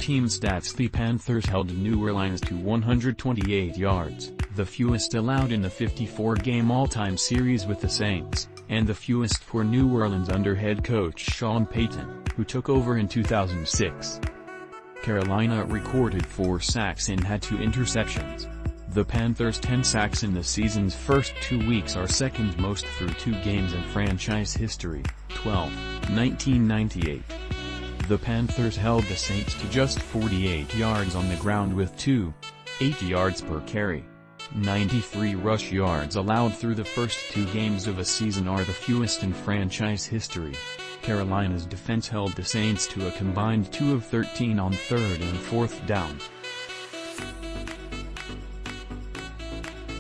Team STATSThe Panthers held New Orleans to 128 yards, the fewest allowed in the 54-game all-time series with the Saints, and the fewest for New Orleans under head coach Sean Payton, who took over in 2006. Carolina recorded 4 sacks and had 2 interceptions. The Panthers' 10 sacks in the season's first 2 weeks are second most through 2 games in franchise history, 1998. The Panthers held the Saints to just 48 yards on the ground with 2.8 yards per carry. 93 rush yards allowed through the first 2 games of a season are the fewest in franchise history. Carolina's defense held the Saints to a combined 2 of 13 on 3rd and 4th down.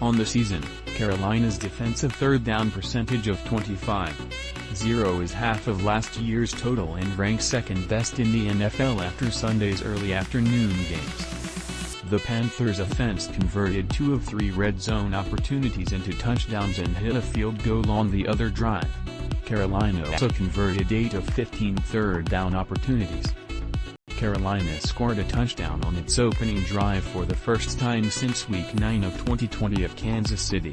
On the season, Carolina's defensive third down percentage of 25.0 is half of last year's total and ranks second best in the NFL after Sunday's early afternoon games. The Panthers' offense converted 2 of 3 red zone opportunities into touchdowns and hit a field goal on the other drive. Carolina also converted 8 of 15 third down opportunities. Carolina scored a touchdown on its opening drive for the first time since Week 9 of 2020 at Kansas City.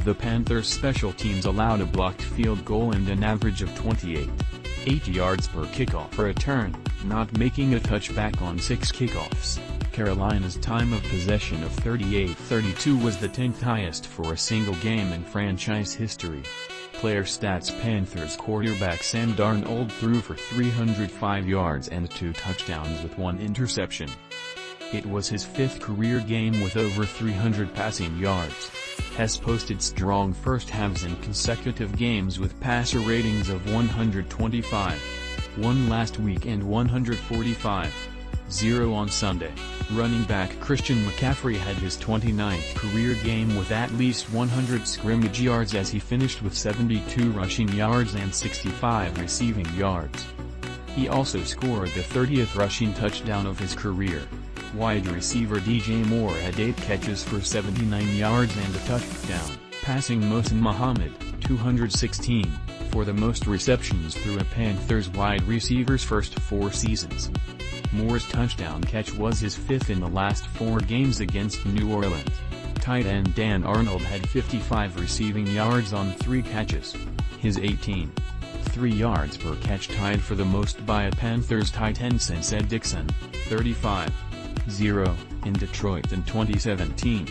The Panthers' special teams allowed a blocked field goal and an average of 28.8 yards per kickoff return, not making a touchback on 6 kickoffs. Carolina's time of possession of 38-32 was the 10th highest for a single game in franchise history. Player stats: Panthers quarterback Sam Darnold threw for 305 yards and 2 touchdowns with 1 interception. It was his 5th career game with over 300 passing yards. Has posted strong first halves in consecutive games with passer ratings of 125.1 last week and 145.0 on Sunday. Running back Christian McCaffrey had his 29th career game with at least 100 scrimmage yards as he finished with 72 rushing yards and 65 receiving yards. He also scored the 30th rushing touchdown of his career. Wide receiver DJ Moore had 8 catches for 79 yards and a touchdown, passing Muhsin Muhammad, 216, for the most receptions through a Panthers wide receiver's first 4 seasons. Moore's touchdown catch was his 5th in the last 4 games against New Orleans. Tight end Dan Arnold had 55 receiving yards on 3 catches. His 18.3 yards per catch tied for the most by a Panthers tight end since Ed Dickson, 35.0, in Detroit in 2017.